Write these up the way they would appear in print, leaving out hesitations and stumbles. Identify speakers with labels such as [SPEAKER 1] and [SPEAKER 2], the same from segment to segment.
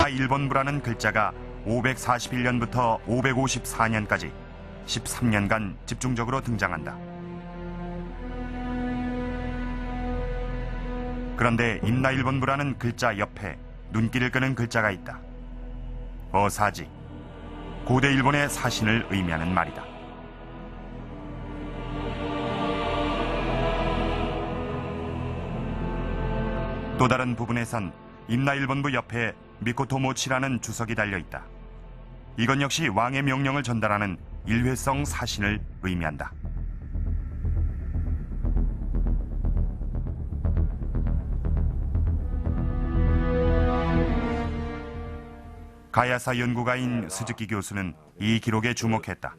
[SPEAKER 1] 임나 일본부라는 글자가 541년부터 554년까지 13년간 집중적으로 등장한다. 그런데 임나 일본부라는 글자 옆에 눈길을 끄는 글자가 있다. 어사지, 고대 일본의 사신을 의미하는 말이다. 또 다른 부분에선 임나 일본부 옆에 미코토모치라는 주석이 달려있다. 이건 역시 왕의 명령을 전달하는 일회성 사신을 의미한다. 가야사 연구가인 스즈키 교수는 이 기록에 주목했다.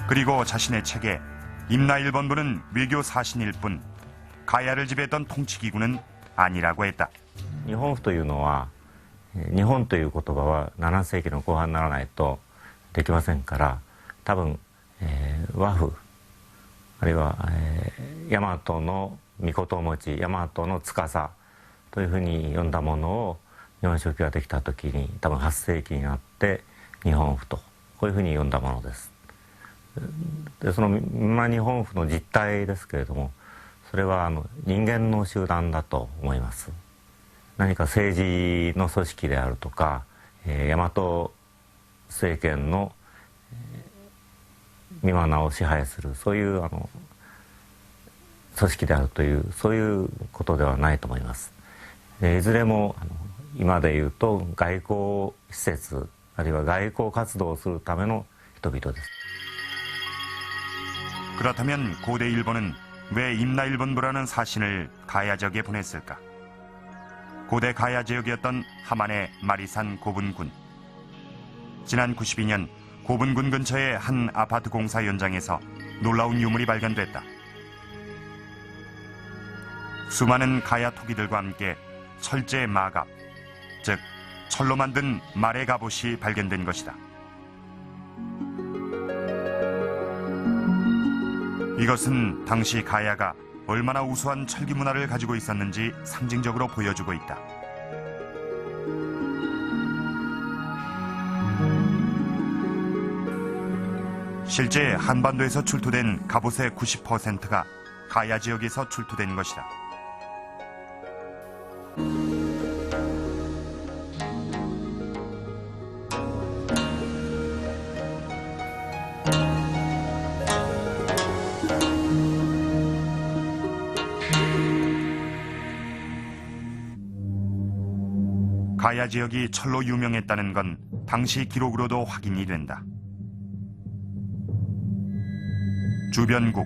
[SPEAKER 1] 그리고 자신의 책에 임나 일본부는 외교 사신일 뿐 가야를 지배했던 통치기구는 아니라고 했다.
[SPEAKER 2] 日本府というのは日本という言葉は7世紀の後半にならないとできませんから多分、和府あるいは、大和の御事持ち大和の司というふうに呼んだものを日本書紀ができた時に多分8世紀になって日本府とこういうふうに呼んだものです。でその日本府の実態ですけれどもそれは人間の集団だと思います。何か政治の組織であるとか、大和政権の御花を支配するそういう組織であるというそういうことではないと思います。いずれも今でいうと外交施設あるいは外交活動をするための人々です。
[SPEAKER 1] 그렇다면 고대 일본은 왜 임나 일본부라는 사신을 가야 지역에 보냈을까? 고대 가야 지역이었던 하만의 마리산 고분군. 지난 92년 고분군 근처의 한 아파트 공사 현장에서 놀라운 유물이 발견됐다. 수많은 가야 토기들과 함께 철제 마갑, 즉 철로 만든 말의 갑옷이 발견된 것이다. 이것은 당시 가야가 얼마나 우수한 철기 문화를 가지고 있었는지 상징적으로 보여주고 있다. 실제 한반도에서 출토된 갑옷의 90%가 가야 지역에서 출토된 것이다. 가야 지역이 철로 유명했다는 건 당시 기록으로도 확인이 된다. 주변국,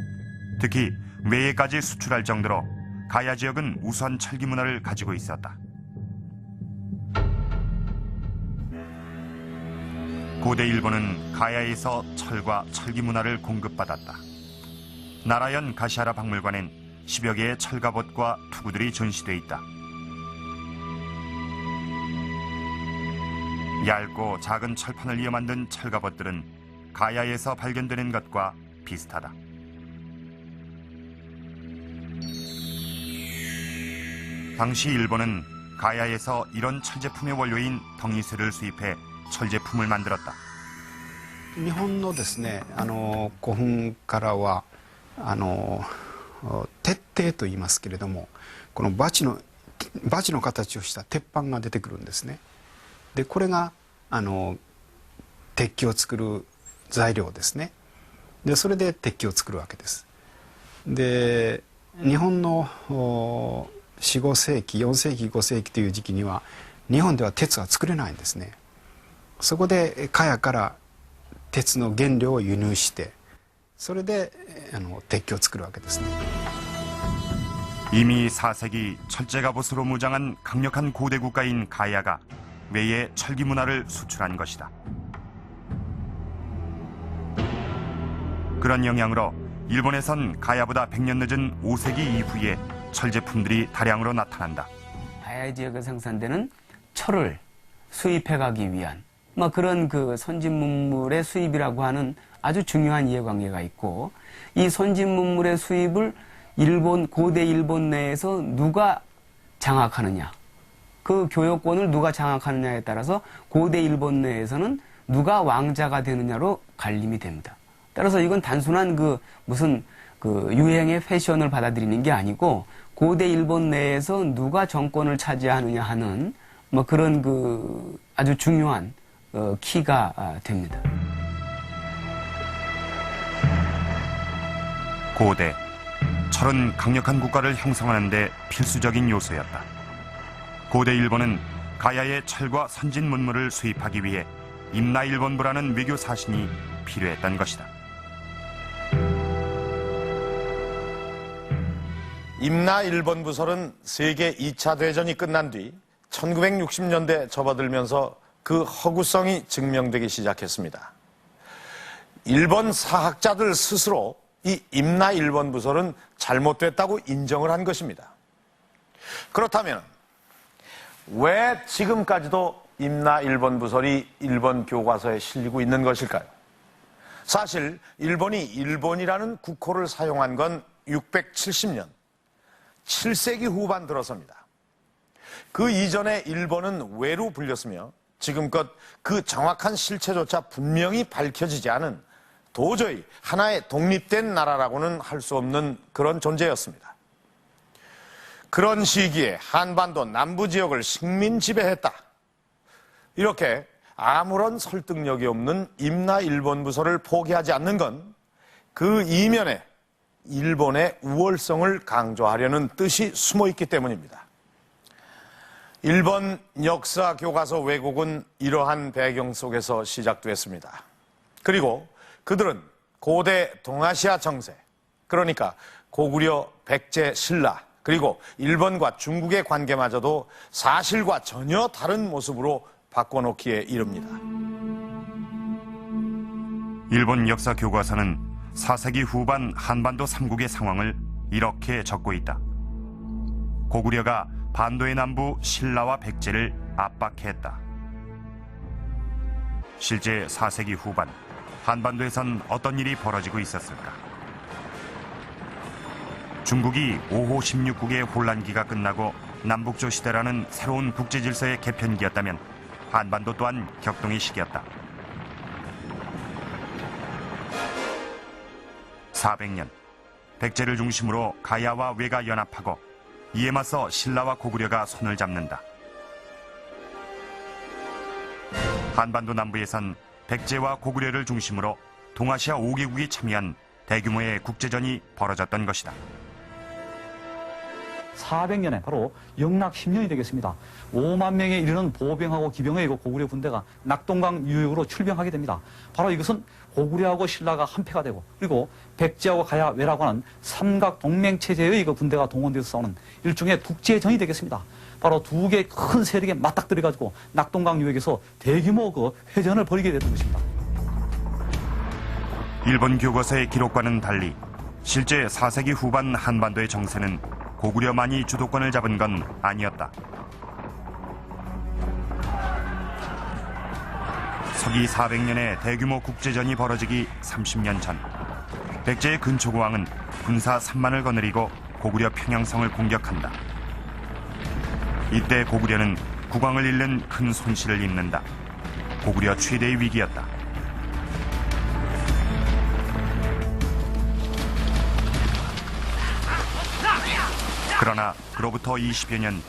[SPEAKER 1] 특히 외에까지 수출할 정도로 가야 지역은 우수한 철기 문화를 가지고 있었다. 고대 일본은 가야에서 철과 철기 문화를 공급받았다. 나라현 가시하라 박물관엔 10여 개의 철갑옷과 투구들이 전시돼 있다. 얇고 작은 철판을 이어 만든 철갑옷들은 가야에서 발견되는 것과 비슷하다. 당시 일본은 가야에서 이런 철제품의 원료인 덩이쇠를 수입해 철제품을 만들었다.
[SPEAKER 3] 日本のですね、古墳からは鉄蹄と言いますけれども、このバチの形をした鉄板が出てくるんですね。でこれが鉄器を作る材料ですね。でそれで鉄器を作るわけです。で日本の4、5世紀4世紀5世紀という時期には日本では鉄は作れないんですね。そこで茅から鉄の原料を輸入してそれで鉄器を作るわけですね。
[SPEAKER 1] 이미 4세기 철제갑옷으로 무장한 강력한 고대 국가인 가야가 외에 철기 문화를 수출한 것이다. 그런 영향으로 일본에선 가야보다 100년 늦은 5세기 이후에 철제품들이 다량으로 나타난다.
[SPEAKER 4] 가야 지역에 생산되는 철을 수입해가기 위한 그런 그 선진 문물의 수입이라고 하는 아주 중요한 이해관계가 있고 이 선진 문물의 수입을 고대 일본 내에서 누가 장악하느냐, 그 교역권을 누가 장악하느냐에 따라서 고대 일본 내에서는 누가 왕자가 되느냐로 갈림이 됩니다. 따라서 이건 단순한 무슨 유행의 패션을 받아들이는 게 아니고 고대 일본 내에서 누가 정권을 차지하느냐 하는 뭐 그런 아주 중요한 키가 됩니다.
[SPEAKER 1] 고대, 철은 강력한 국가를 형성하는 데 필수적인 요소였다. 고대 일본은 가야의 철과 선진 문물을 수입하기 위해 임나일본부라는 외교 사신이 필요했던 것이다.
[SPEAKER 5] 임나일본부설은 세계 2차 대전이 끝난 뒤 1960년대 접어들면서 그 허구성이 증명되기 시작했습니다. 일본 사학자들 스스로 이 임나일본부설은 잘못됐다고 인정을 한 것입니다. 그렇다면 왜 지금까지도 임나일본부설이 일본 교과서에 실리고 있는 것일까요? 사실 일본이 일본이라는 국호를 사용한 건 670년, 7세기 후반 들어서입니다. 그 이전에 일본은 왜로 불렸으며 지금껏 그 정확한 실체조차 분명히 밝혀지지 않은 도저히 하나의 독립된 나라라고는 할 수 없는 그런 존재였습니다. 그런 시기에 한반도 남부 지역을 식민 지배했다. 이렇게 아무런 설득력이 없는 임나일본부설을 포기하지 않는 건 그 이면에 일본의 우월성을 강조하려는 뜻이 숨어 있기 때문입니다. 일본 역사 교과서 왜곡은 이러한 배경 속에서 시작됐습니다. 그리고 그들은 고대 동아시아 정세, 그러니까 고구려, 백제, 신라, 그리고 일본과 중국의 관계마저도 사실과 전혀 다른 모습으로 바꿔놓기에 이릅니다.
[SPEAKER 1] 일본 역사 교과서는 4세기 후반 한반도 3국의 상황을 이렇게 적고 있다. 고구려가 반도의 남부 신라와 백제를 압박했다. 실제 4세기 후반 한반도에선 어떤 일이 벌어지고 있었을까? 중국이 5호 16국의 혼란기가 끝나고 남북조 시대라는 새로운 국제질서의 개편기였다면 한반도 또한 격동의 시기였다. 400년, 백제를 중심으로 가야와 외가 연합하고 이에 맞서 신라와 고구려가 손을 잡는다. 한반도 남부에선 백제와 고구려를 중심으로 동아시아 5개국이 참여한 대규모의 국제전이 벌어졌던 것이다.
[SPEAKER 6] 400년에 바로 영락 10년이 되겠습니다. 5만 명에 이르는 보병하고 기병의 고구려 군대가 낙동강 유역으로 출병하게 됩니다. 바로 이것은 고구려하고 신라가 한패가 되고 그리고 백제하고 가야 외라고 하는 삼각 동맹 체제의 군대가 동원돼서 싸우는 일종의 국제전이 되겠습니다. 바로 두 개의 큰 세력에 맞닥뜨려 가지고 낙동강 유역에서 대규모 회전을 벌이게 되는 것입니다.
[SPEAKER 1] 일본 교과서의 기록과는 달리 실제 4세기 후반 한반도의 정세는 고구려만이 주도권을 잡은 건 아니었다. 서기 400년에 대규모 국제전이 벌어지기 30년 전 백제의 근초고왕은 군사 3만을 거느리고 고구려 평양성을 공격한다. 이때 고구려는 국왕을 잃는 큰 손실을 입는다. 고구려 최대의 위기였다. 그러나 그로부터 20여 년 뒤